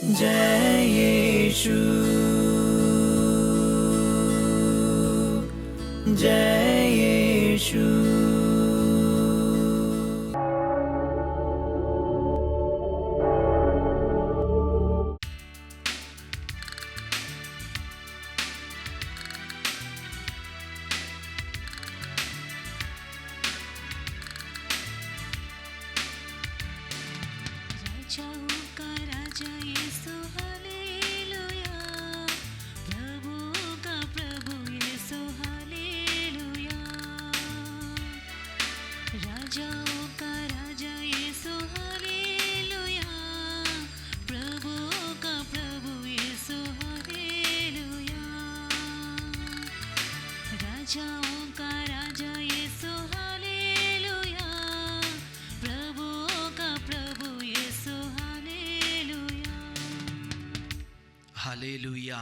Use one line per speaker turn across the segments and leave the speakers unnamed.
जय यीशु, जय यीशु।
राजाओं का राजा यीशु हालेलुया, प्रभुओं का प्रभु यीशु हालेलुया। राजाओं का राजा यीशु हालेलुया, प्रभुओं का प्रभु यीशु हालेलुया। राजाओं का राजा यीशु हालेलुया, प्रभुओं का प्रभु यीशु हालेलुया।
हालेलुया।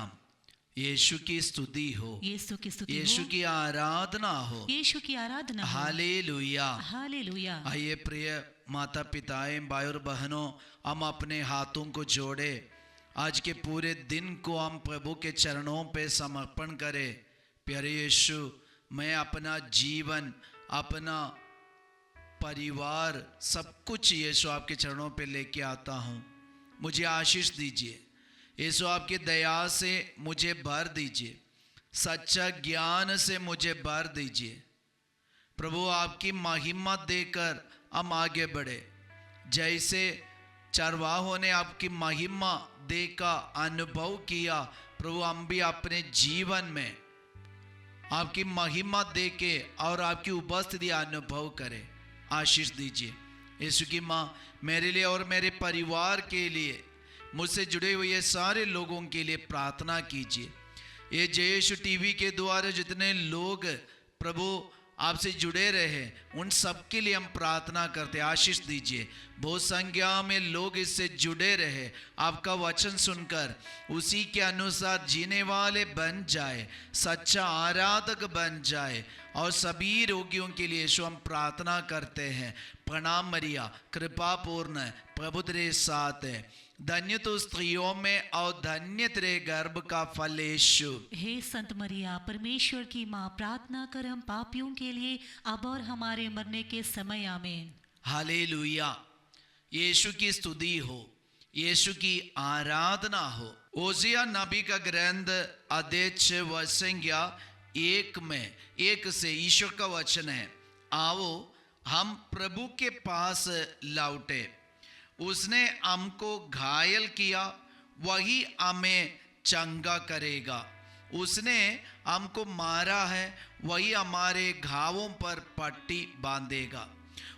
यीशु की स्तुति हो,
यीशु की स्तुति
यीशु
हो,
की आराधना हो।
यीशु की आराधना हो।
हालेलुया।
हालेलुया।
आइए प्रिय माता पिताएं, भाई और बहनों, हम अपने हाथों को जोड़े, आज के पूरे दिन को हम प्रभु के चरणों पे समर्पण करें। प्यारे यीशु, मैं अपना जीवन, अपना परिवार, सब कुछ यीशु आपके चरणों पे लेके आता हूँ। मुझे आशीष दीजिए यीशु, आपकी दया से मुझे भर दीजिए, सच्चा ज्ञान से मुझे भर दीजिए। प्रभु, आपकी महिमा देकर हम आगे बढ़े। जैसे चरवाहों ने आपकी महिमा देखा, अनुभव किया, प्रभु हम भी अपने जीवन में आपकी महिमा देके और आपकी उपस्थिति अनुभव करें। आशीष दीजिए यीशु की माँ, मेरे लिए और मेरे परिवार के लिए, मुझसे जुड़े हुए सारे लोगों के लिए प्रार्थना कीजिए। ये जय यीशु टीवी के द्वारा जितने लोग प्रभु आपसे जुड़े रहे, उन सब के लिए हम प्रार्थना करते। आशीष दीजिए, बहुत संख्या में लोग इससे जुड़े रहे, आपका वचन सुनकर उसी के अनुसार जीने वाले बन जाए, सच्चा आराधक बन जाए। और सभी रोगियों के लिए यीशु हम प्रार्थना करते हैं। प्रणाम मरिया, कृपा पूर्ण, प्रभु तेरे साथ है, धन्य तो स्त्रियों में और धन्य तेरे गर्भ का फल यीशु।
हे संत मरिया, परमेश्वर की माँ, प्रार्थना कर हम पापियों के लिए, अब और हमारे मरने के समय। आमीन।
हालेलुया। यीशु की स्तुति हो, यीशु की आराधना हो। ओसिया नबी का ग्रंथ अध्याय वचन संख्या 1 में 1 से ईश्वर का वचन है, आओ हम प्रभु के पास लौटे। उसने हमको घायल किया, वही हमें चंगा करेगा। उसने हमको मारा है, वही हमारे घावों पर पट्टी बांधेगा।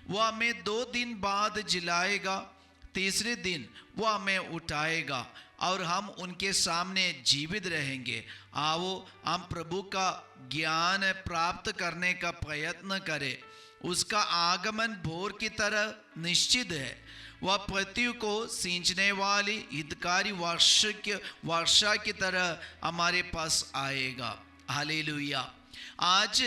वह हमें 2 दिन बाद जिलाएगा, तीसरे दिन वह हमें उठाएगा और हम उनके सामने जीवित रहेंगे। आओ हम प्रभु का ज्ञान प्राप्त करने का प्रयत्न करें। उसका आगमन भोर की तरह निश्चित है। वह पृथ्वी को सींचने वाली हितकारी वर्षा की तरह हमारे पास आएगा। हालेलुया। आज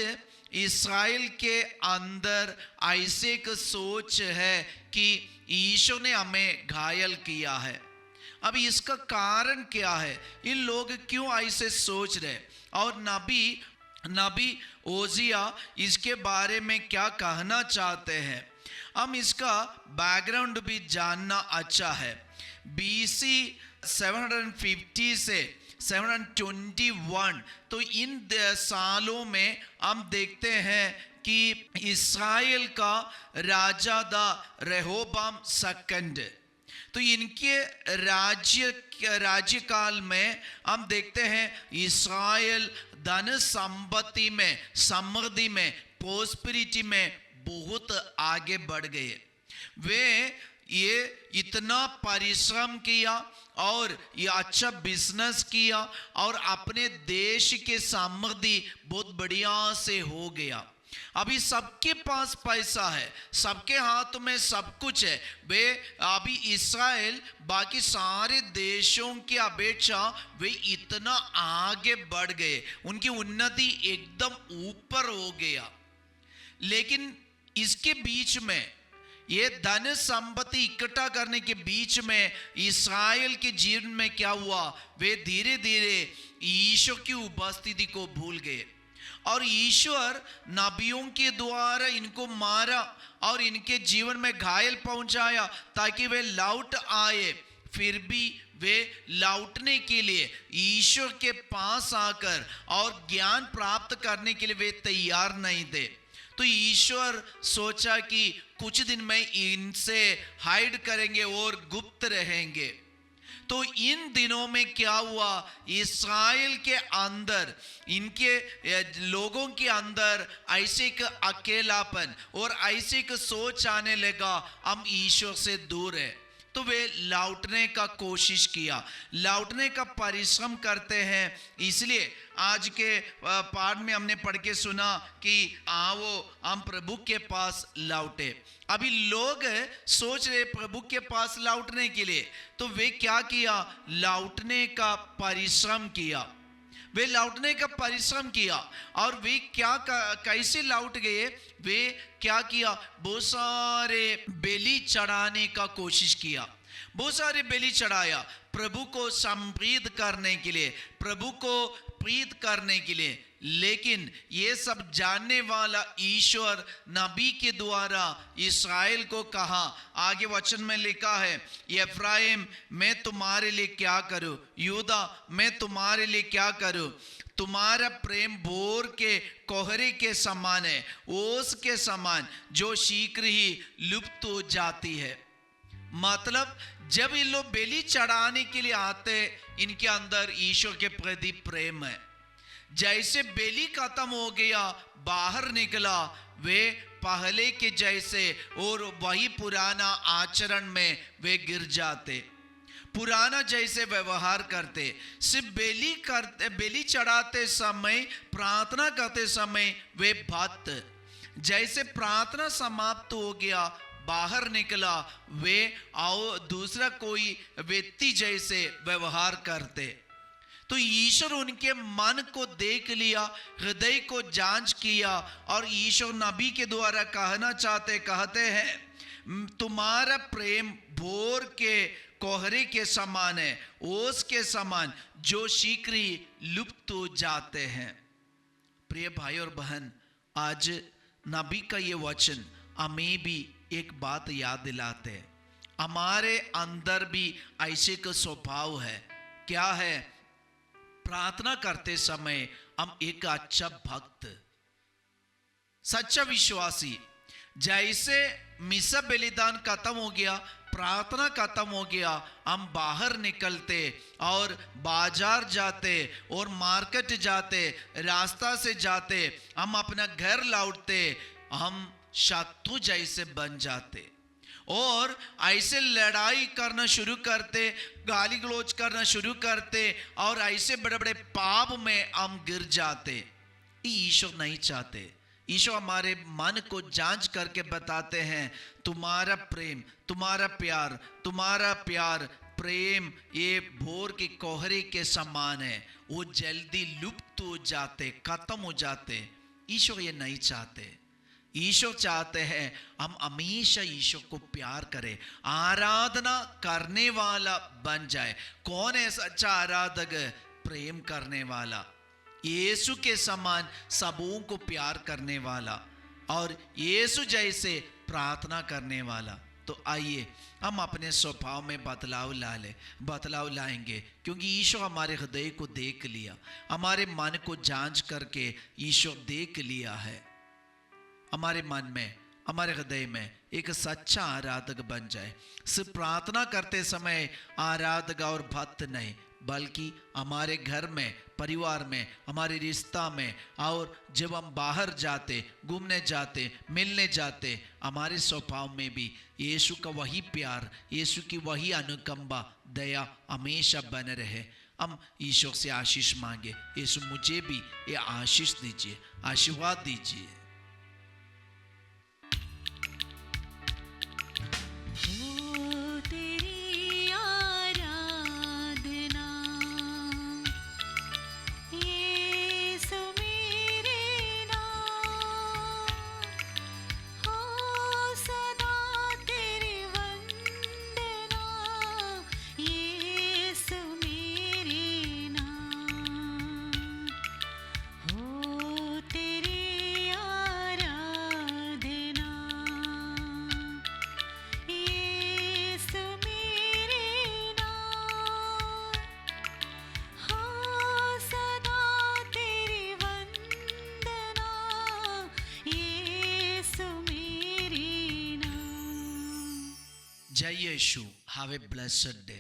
इस्राएल के अंदर ऐसे एक सोच है कि ईश्वर ने हमें घायल किया है। अब इसका कारण क्या है? इन लोग क्यों ऐसे सोच रहे? और नबी ओजिया इसके बारे में क्या कहना चाहते हैं? हम इसका बैकग्राउंड भी जानना अच्छा है। BC 750 से 721, तो इन सालों में हम देखते हैं कि इस्राएल का राजा दा रेहोबाम सेकंड, तो इनके राज्यकाल में हम देखते हैं इस्राएल धन संपत्ति में, समृद्धि में, प्रोस्पेरिटी में बहुत आगे बढ़ गए। वे ये इतना परिश्रम किया और ये अच्छा बिजनेस किया और अपने देश के समृद्धि बहुत बढ़िया से हो गया। अभी सबके पास पैसा है, सबके हाथ में सब कुछ है। वे अभी इस्राएल बाकी सारे देशों की अपेक्षा वे इतना आगे बढ़ गए, उनकी उन्नति एकदम ऊपर हो गया। लेकिन इसके बीच में ये धन संपत्ति इकट्ठा करने के बीच में इस्राएल के जीवन में क्या हुआ, वे धीरे धीरे ईश्वर की उपस्थिति को भूल गए और ईश्वर नबियों के द्वारा इनको मारा और इनके जीवन में घायल पहुंचाया ताकि वे लौट आए। फिर भी वे लौटने के लिए ईश्वर के पास आकर और ज्ञान प्राप्त करने के लिए वे तैयार नहीं थे। तो ईश्वर सोचा कि कुछ दिन में इनसे हाइड करेंगे और गुप्त रहेंगे। तो इन दिनों में क्या हुआ, इस्राएल के अंदर, इनके लोगों के अंदर ऐसे एक अकेलापन और ऐसे एक सोच आने लगा, हम ईश्वर से दूर है। तो वे लौटने का कोशिश किया, लौटने का परिश्रम करते हैं। इसलिए आज के पाठ में हमने पढ़ के सुना कि आओ हम प्रभु के पास लौटे। अभी लोग सोच रहे प्रभु के पास लौटने के लिए, तो वे क्या किया, लौटने का परिश्रम किया। वे लौटने का परिश्रम किया और वे क्या कैसे लौट गए, वे क्या किया, बहुत सारे बलि चढ़ाने का कोशिश किया, बहुत सारे बलि चढ़ाया प्रभु को समृद्ध करने के लिए, प्रभु को प्रीत करने के लिए। लेकिन ये सब जानने वाला ईश्वर नबी के द्वारा इस्राएल को कहा, आगे वचन में लिखा है, एफ्राइम मैं तुम्हारे लिए क्या करूं, यहूदा मैं तुम्हारे लिए क्या करूं, तुम्हारा प्रेम भोर के कोहरे के समान है, ओस के समान जो शीघ्र ही लुप्त हो जाती है। मतलब जब ये लोग बलि चढ़ाने के लिए आते, इनके अंदर ईश्वर के प्रति प्रेम है। जैसे बलि खत्म हो गया, बाहर निकला, वे पहले के जैसे और वही पुराना आचरण में वे गिर जाते, पुराना जैसे व्यवहार करते। सिर्फ बलि चढ़ाते समय, प्रार्थना करते समय वे भक्त, जैसे प्रार्थना समाप्त हो गया, बाहर निकला, वे आओ दूसरा कोई व्यक्ति जैसे व्यवहार करते। तो ईश्वर उनके मन को देख लिया, हृदय को जांच किया और ईश्वर नबी के द्वारा कहते हैं तुम्हारा प्रेम भोर के कोहरे के समान है, ओस के समान जो शीघ्र ही लुप्त हो जाते हैं। प्रिय भाई और बहन, आज नबी का ये वचन हमें भी एक बात याद दिलाते हैं। हमारे अंदर भी ऐसे का स्वभाव है। क्या है? प्रार्थना करते समय हम एक अच्छा भक्त, सच्चा विश्वासी, जैसे मिसा बलिदान खत्म हो गया, प्रार्थना खत्म हो गया, हम बाहर निकलते और बाजार जाते और मार्केट जाते, रास्ता से जाते, हम अपना घर लौटते, हम शत्रु जैसे बन जाते और ऐसे लड़ाई करना शुरू करते, गाली गलौज करना शुरू करते और ऐसे बड़े बड़े पाप में हम गिर जाते। ईश्वर नहीं चाहते। ईश्वर हमारे मन को जांच करके बताते हैं, तुम्हारा प्रेम, तुम्हारा प्यार प्रेम ये भोर के कोहरे के समान है, वो जल्दी लुप्त हो जाते, खत्म हो जाते। ईश्वर ये नहीं चाहते। ईश्वर चाहते हैं हम हमेशा ईश्वर को प्यार करें, आराधना करने वाला बन जाए। कौन है सच्चा आराधक? प्रेम करने वाला, यीशु के समान सबों को प्यार करने वाला और यीशु जैसे प्रार्थना करने वाला। तो आइए हम अपने स्वभाव में बदलाव लाएंगे, क्योंकि ईश्वर हमारे हृदय को देख लिया, हमारे मन को जांच करके ईश्वर देख लिया है। हमारे मन में, हमारे हृदय में एक सच्चा आराधक बन जाए। सिर्फ प्रार्थना करते समय आराधक और भक्त नहीं, बल्कि हमारे घर में, परिवार में, हमारे रिश्ता में, और जब हम बाहर जाते, घूमने जाते, मिलने जाते, हमारे स्वभाव में भी यीशु का वही प्यार, यीशु की वही अनुकंपा, दया हमेशा बने रहे। हम ईश्वर से आशीष मांगे, यीशु मुझे भी ये आशीष दीजिए, आशीर्वाद दीजिए।
सदा
जय यीशु. Have a blessed day.